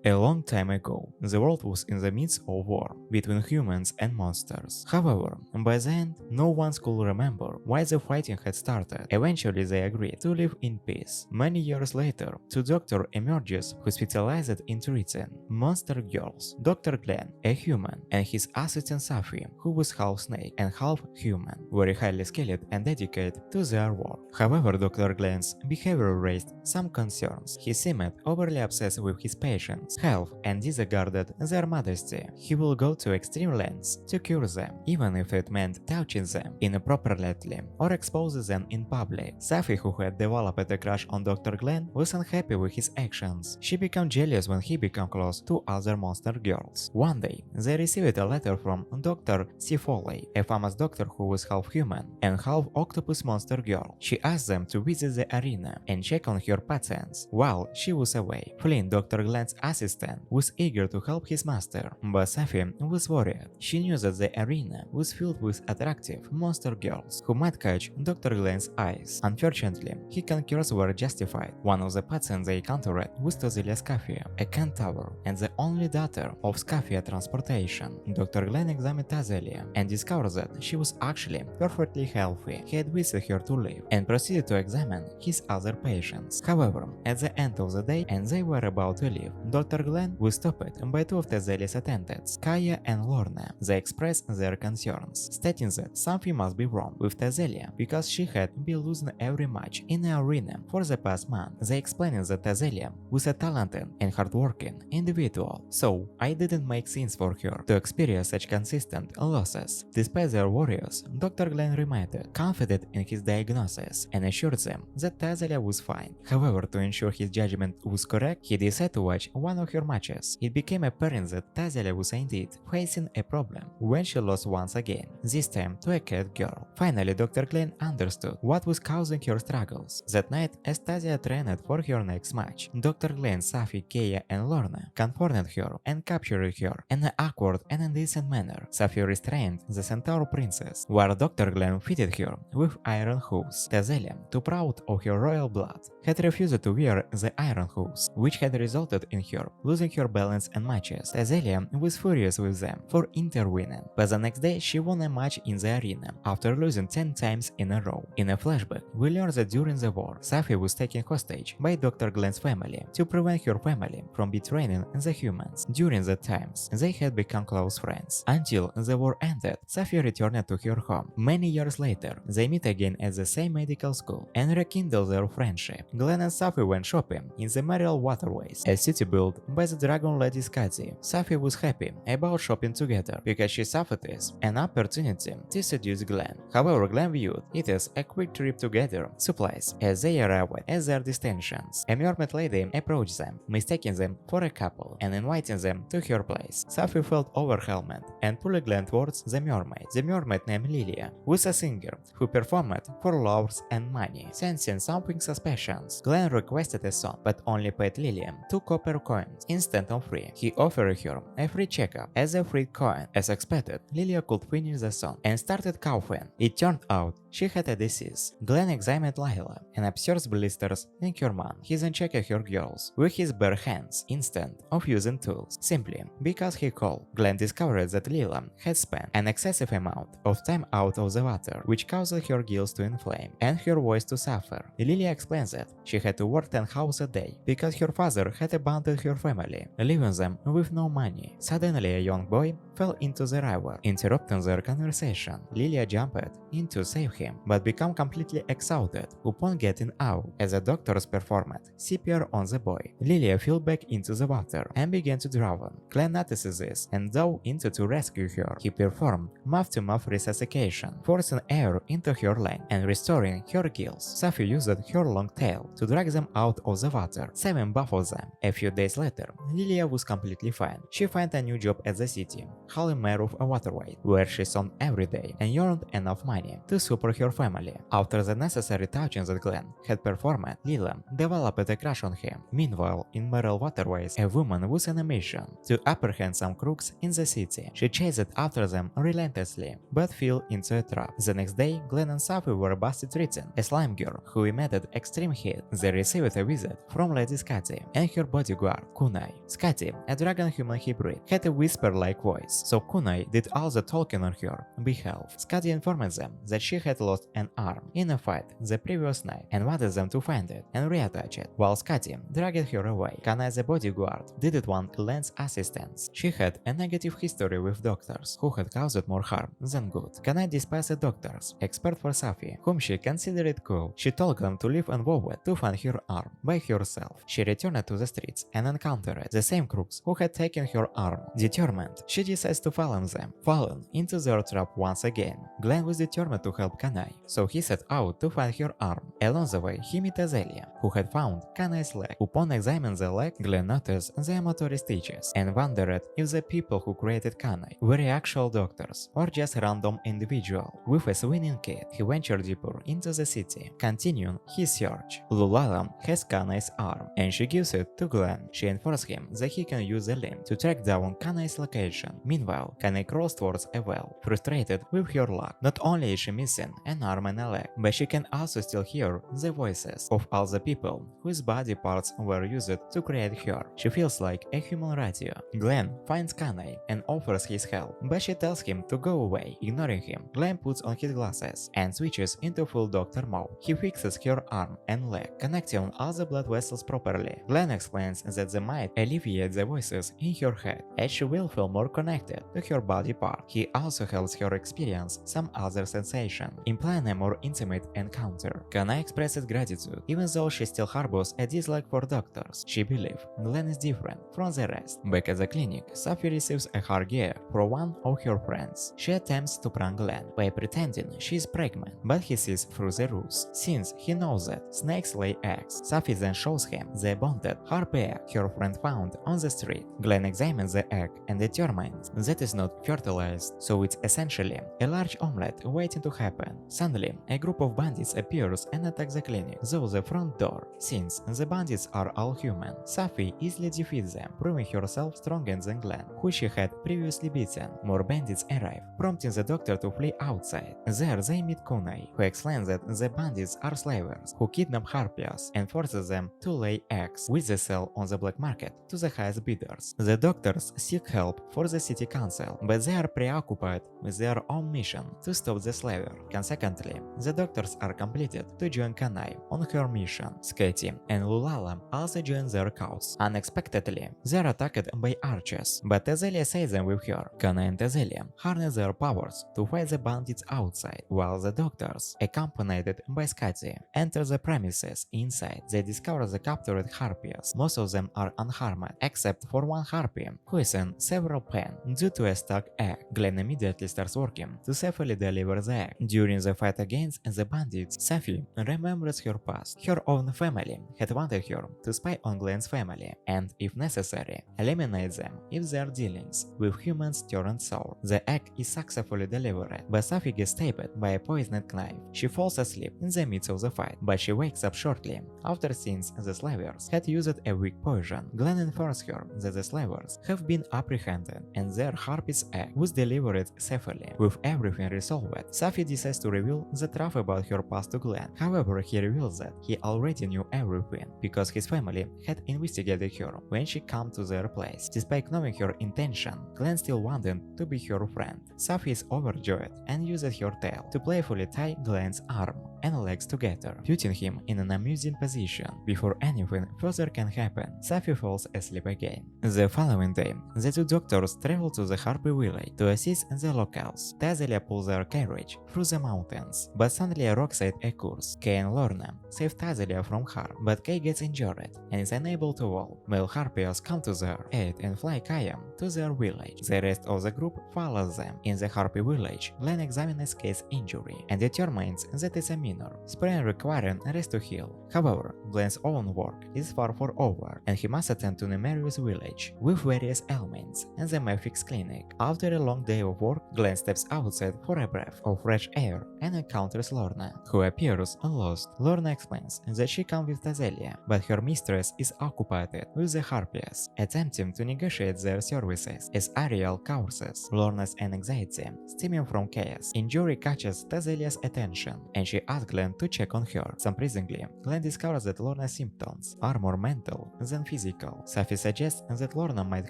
A long time ago, the world was in the midst of war between humans and monsters. However, by the end, no one could remember why the fighting had started. Eventually, they agreed to live in peace. Many years later, two doctors emerged who specialized in treating monster girls. Dr. Glenn, a human, and his assistant Safi, who was half snake and half human, very highly skilled and dedicated to their work. However, Dr. Glenn's behavior raised some concerns. He seemed overly obsessed with his patients' health and disregarded their modesty. He will go to extreme lengths to cure them, even if it meant touching them inappropriately or exposing them in public. Safi, who had developed a crush on Dr. Glenn, was unhappy with his actions. She became jealous when he became close to other monster girls. One day, they received a letter from Dr. Sifoli, a famous doctor who was half human and half octopus monster girl. She asked them to visit the arena and check on her patients while she was away. Flynn, Dr. Glenn's assistant, was eager to help his master, but Safi was worried. She knew that the arena was filled with attractive monster girls who might catch Dr. Glenn's eyes. Unfortunately, his concerns were justified. One of the patients they encountered was Tozilia Scaphia, a centaur and the only daughter of Scaphia transportation. Dr. Glenn examined Tozilia and discovered that she was actually perfectly healthy. He advised her to leave and proceeded to examine his other patients. However, at the end of the day, and they were about to leave, Dr. Glenn was stopped by two of Tazelia's attendants, Kaya and Lorna. They expressed their concerns, stating that something must be wrong with Tazelia because she had been losing every match in the arena for the past month. They explained that Tazelia was a talented and hardworking individual, so I didn't make sense for her to experience such consistent losses. Despite their worries, Dr. Glenn remained confident in his diagnosis and assured them that Tazelia was fine. However, to ensure his judgment was correct, he decided to watch one of her matches. It became apparent that Tazelia was indeed facing a problem when she lost once again, this time to a cat girl. Finally, Dr. Glenn understood what was causing her struggles. That night, as Tazelia trained for her next match, Dr. Glenn, Safi, Kaya, and Lorna confronted her and captured her in an awkward and indecent manner. Safi restrained the centaur princess, while Dr. Glenn fitted her with iron hooves. Tazelia, too proud of her royal blood, had refused to wear the iron hooves, which had resulted in her losing her balance and matches. Tazelia was furious with them for intervening, but the next day she won a match in the arena after losing 10 times in a row. In a flashback, we learn that during the war, Safi was taken hostage by Dr. Glenn's family to prevent her family from betraying the humans. During that times, they had become close friends. Until the war ended, Safi returned to her home. Many years later, they meet again at the same medical school and rekindle their friendship. Glenn and Safi went shopping in the Mariel Waterways, a city built by the dragon lady Skadi. Safi was happy about shopping together because she saw it as an opportunity to seduce Glenn. However, Glenn viewed it as a quick trip to gather supplies as they arrived at their destinations. A mermaid lady approached them, mistaking them for a couple and inviting them to her place. Safi felt overwhelmed and pulled Glenn towards the mermaid. The mermaid named Lilia was a singer who performed for lovers and money. Sensing something suspicious, Glenn requested a song but only paid Lilia 2 copper coins instead of free. He offered her a free checkup as a free coin. As expected, Lilia could finish the song and started coughing. It turned out she had a disease. Glenn examined Lila and observed blisters in her mouth. He then checked her girls with his bare hands instead of using tools, simply because he could. Glenn discovered that Lila had spent an excessive amount of time out of the water, which caused her gills to inflame and her voice to suffer. Lilia explains that she had to work 10 hours a day because her father had abandoned her family, leaving them with no money. Suddenly, a young boy fell into the river, interrupting their conversation. Lilia jumped in to save him, but became completely exhausted upon getting out. As the doctors performed CPR on the boy, Lilia fell back into the water and began to drown. Glenn notices this and dove into to rescue her. He performed mouth-to-mouth resuscitation, forcing air into her lung and restoring her gills. Safi used her long tail to drag them out of the water, saving both of them. A few days later, Lilia was completely fine. She found a new job at the city, hauling mayor of a waterway, where she swam every day and earned enough money to support for her family. After the necessary touching that Glenn had performed, Lila developed a crush on him. Meanwhile, in Merrill Waterways, a woman was on a mission to apprehend some crooks in the city. She chased after them relentlessly, but fell into a trap. The next day, Glenn and Safi were busted treating a slime girl who emitted extreme heat. They received a visit from Lady Scotty and her bodyguard, Kunai. Scotty, a dragon-human hybrid, had a whisper-like voice, so Kunai did all the talking on her behalf. Scotty informed them that she had lost an arm in a fight the previous night and wanted them to find it and reattach it, while Scotty dragged her away. Kanai, the bodyguard, didn't want Glenn's assistance. She had a negative history with doctors who had caused more harm than good. Kanai despised doctors, except for Safi, whom she considered cool. She told them to leave and vowed to find her arm by herself. She returned to the streets and encountered the same crooks who had taken her arm. Determined, she decides to follow them, falling into their trap once again. Glenn was determined to help Kanai, so he set out to find her arm. Along the way, he met Azalea, who had found Kanai's leg. Upon examining the leg, Glenn noticed the amatory stitches and wondered if the people who created Kanai were actual doctors or just random individuals. With a swinging kid, he ventured deeper into the city, continuing his search. Lulala has Kanai's arm, and she gives it to Glenn. She informs him that he can use the limb to track down Kanai's location. Meanwhile, Kanai crawls towards a well, frustrated with her luck. Not only is she missing an arm and a leg, but she can also still hear the voices of all the people whose body parts were used to create her. She feels like a human radio. Glenn finds Kanai and offers his help, but she tells him to go away. Ignoring him, Glenn puts on his glasses and switches into full doctor mode. He fixes her arm and leg, connecting all the blood vessels properly. Glenn explains that they might alleviate the voices in her head, as she will feel more connected to her body part. He also helps her experience some other sensation, implying a more intimate encounter. Kanai expresses gratitude, even though she still harbors a dislike for doctors. She believes Glenn is different from the rest. Back at the clinic, Safi receives a hard gift from one of her friends. She attempts to prank Glenn by pretending she is pregnant, but he sees through the ruse, since he knows that snakes lay eggs. Safi then shows him the bonded harpy egg her friend found on the street. Glenn examines the egg and determines that it's not fertilized, so it's essentially a large omelette waiting to happen. Suddenly, a group of bandits appears and attacks the clinic, though the front door. Since the bandits are all human, Safi easily defeats them, proving herself stronger than Glenn, who she had previously beaten. More bandits arrive, prompting the doctor to flee outside. There they meet Kunai, who explains that the bandits are slavers who kidnap harpies and forces them to lay eggs, which they sell on the black market to the highest bidders. The doctors seek help for the city council, but they are preoccupied with their own mission to stop the slaver. Consequently, the doctors are completed to join Kanai on her mission. Sketty and Lulala also join their cause. Unexpectedly, they are attacked by archers, but Azalea saves them with her. Kanai and Azalea harness their powers to fight the bandits outside, while the doctors, accompanied by Scotty, enter the premises. Inside, they discover the captured harpies. Most of them are unharmed, except for one harpy, who is in several pain due to a stuck egg. Glenn immediately starts working to safely deliver the egg. During the fight against the bandits, Safi remembers her past. Her own family had wanted her to spy on Glenn's family, and, if necessary, eliminate them if their dealings with humans turned sour. The egg is successfully delivered, but Safi gets stabbed by a poisoned knife. She falls asleep in the midst of the fight, but she wakes up shortly after, since the slavers had used a weak poison. Glenn informs her that the slavers have been apprehended and their harpy's egg was delivered safely. With everything resolved, Safi decides to reveal the truth about her past to Glenn. However, he reveals that he already knew everything because his family had investigated her when she came to their place. Despite knowing her intention, Glenn still wanted to be her friend. Safi is overjoyed and uses her tail to playfully tie Glenn's arm and legs together, putting him in an amusing position. Before anything further can happen, Safi falls asleep again. The following day, the two doctors travel to the Harpy village to assist the locals. Azalea pulls their carriage through the mountains, but suddenly a rockside occurs. Kay and Lorna save Azalea from harm, but Kay gets injured and is unable to walk. Male harpies come to their aid and fly Kayam to their village. The rest of the group follows them. In the Harpy village, Glenn examines Kay's injury and determines that it's a minor, sprain requiring rest to heal. However, Glenn's own work is far from over, and he must attend to Nemerius village with various ailments and the Mephix clinic. After a long day of work, Glenn steps outside for a breath of fresh air her and encounters Lorna, who appears lost. Lorna explains that she comes with Tazelia, but her mistress is occupied with the Harpies, attempting to negotiate their services. As Ariel courses Lorna's anxiety, stemming from chaos, Injury catches Tazelia's attention, and she asks Glenn to check on her. Surprisingly, Glenn discovers that Lorna's symptoms are more mental than physical. Safi suggests that Lorna might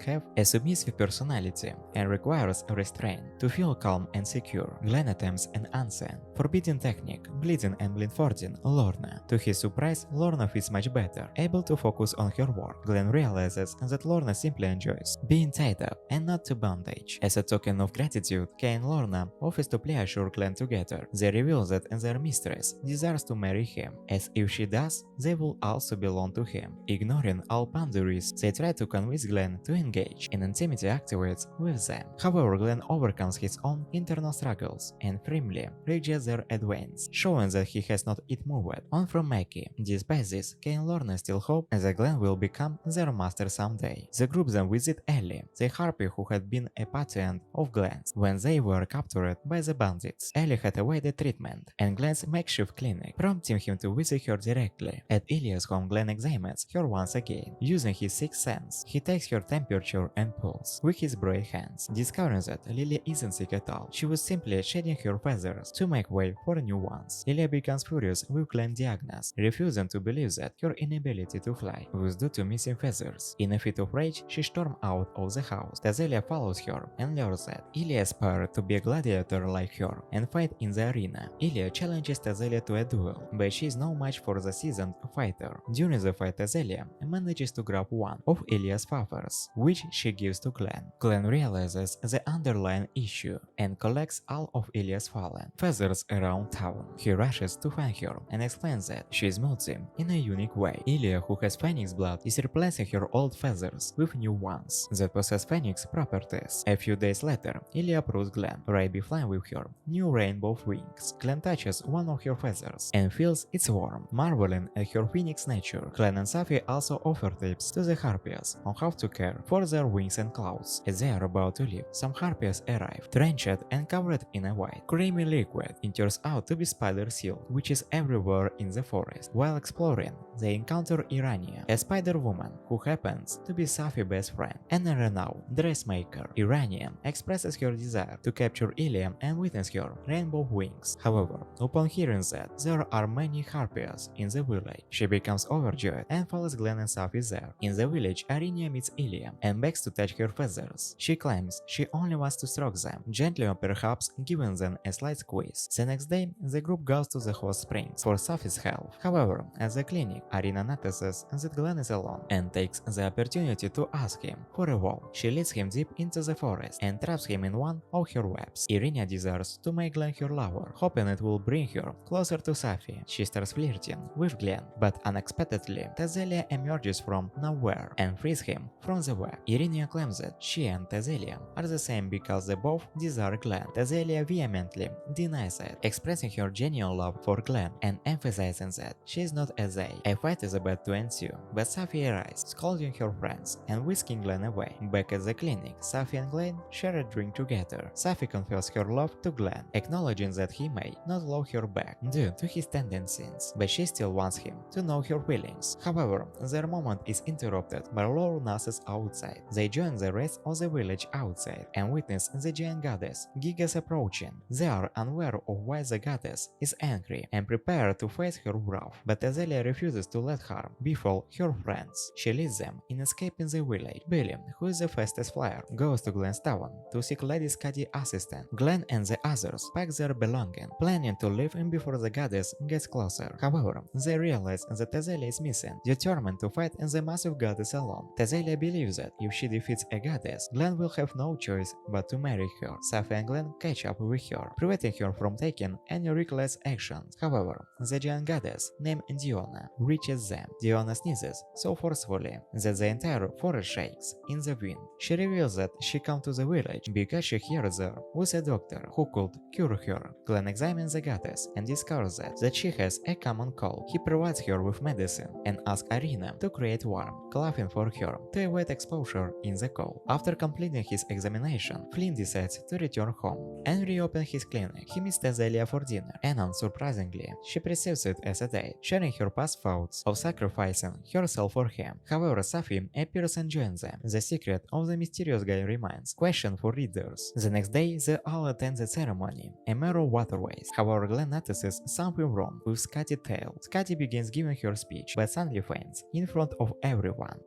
have a submissive personality and requires restraint to feel calm and secure. Glenn attempts an unseen, forbidden technique, bleeding and blindfolding Lorna. To his surprise, Lorna feels much better, able to focus on her work. Glenn realizes that Lorna simply enjoys being tied up and not to bondage. As a token of gratitude, Kay and Lorna offers to pleasure Glenn together. They reveal that their mistress desires to marry him, as if she does, they will also belong to him. Ignoring all boundaries, they try to convince Glenn to engage, and intimacy activates with them. However, Glenn overcomes his own internal struggles and firmly rejects their advance, showing that he has not yet moved on from Maggie. Despite this, Kay and Lorna still hope that Glenn will become their master someday. The group then visit Ellie, the harpy who had been a patient of Glenn's when they were captured by the bandits. Ellie had awaited treatment and Glenn's makeshift clinic, prompting him to visit her directly. At Ilia's home, Glenn examines her once again. Using his sixth sense, he takes her temperature and pulse with his brave hands, discovering that Lilia isn't sick at all. She was simply shedding her feathers to make way for new ones. Lilia becomes furious with Glenn's diagnosis, refusing to believe that her inability to fly was due to missing feathers. In a fit of rage, she storms out of the house. Tazelia follows her and learns that Ilia aspires to be a gladiator like her and fight in the arena. Ilia challenges Tazelia to a duel, but she is no match for the seasoned fighter. During the fight, Tazelia manages to grab one of Ilia's feathers, which she gives to Glenn. Glenn realizes the underlying issue and collects all of Ilia's fallen feathers around town. He rushes to find her and explains that she is molting in a unique way. Ilia, who has phoenix blood, is replacing her old feathers with new ones that possess phoenix properties. A few days later, Ilia approaches Glenn, right flying with her new rainbow wings. Glenn touches one of her feathers and feels its warmth, marveling at her phoenix nature. Glenn and Safi also offer tips to the Harpies on how to care for their wings and claws. As they are about to leave, some Harpies arrive, drenched and covered in a white, creamy liquid. It turns out to be spider silk, which is everywhere in the forest. While exploring, they encounter Irania, a spider woman who happens to be Safi's best friend, and a renowned dressmaker. Irania expresses her desire to capture Iliam and witness her rainbow wings. However, upon hearing that there are many Harpies in the village, she becomes overjoyed and follows Glenn and Safi there. In the village, Irania meets Iliam and begs to touch her feathers. She claims she only wants to stroke them, gently or perhaps giving them a slight squeeze. The next day, the group goes to the hot springs for Safi's help. However, at the clinic, Arina notices that Glenn is alone and takes the opportunity to ask him for a walk. She leads him deep into the forest and traps him in one of her webs. Irina desires to make Glenn her lover, hoping it will bring her closer to Safi. She starts flirting with Glenn, but unexpectedly, Tazelia emerges from nowhere and frees him from the web. Irina claims that she and Tazelia are the same because they both desire Glenn. Tazelia vehemently denies it, expressing her genuine love for Glenn and emphasizing that she is not as they. A fight is about to ensue, but Safi arrives, scolding her friends and whisking Glenn away. Back at the clinic, Safi and Glenn share a drink together. Safi confesses her love to Glenn, acknowledging that he may not love her back due to his tendencies, but she still wants him to know her feelings. However, their moment is interrupted by Lorna's outside. They join the rest of the village outside and witness the giant goddess Gigas approaching. They are unaware of why the goddess is angry and prepare to face her wrath, but Azelia refuses to let her befall her friends. She leads them in escaping the village. Billy, who is the fastest flyer, goes to Glenn's town to seek Lady Scuddy's assistant. Glenn and the others pack their belongings, planning to leave him before the goddess gets closer. However, they realize that Tazelia is missing, determined to fight the massive goddess alone. Tazelia believes that if she defeats a goddess, Glenn will have no choice but to marry her. Safi and Glenn catch up with her, preventing her from taking any reckless actions. However, the giant goddess named Diona reaches them. Diona sneezes so forcefully that the entire forest shakes in the wind. She reveals that she came to the village because she hears there was a doctor who could cure her. Glenn examines the goddess and discovers that she has a common cold. He provides her with medicine and asks Arina to create warm clothing for her to avoid exposure in the cold. After completing his examination, Flynn decides to return home and reopen his clinic. He meets Azalea for dinner, and unsurprisingly, she perceives it as a date, sharing her past thoughts of sacrificing herself for him. However, Safi appears and joins them. The secret of the mysterious guy remains question for readers. The next day, they all attend the ceremony, a mirror waterways. However, Glenn notices something wrong with Scotty's tail. Scotty begins giving her speech, but suddenly faints in front of everyone.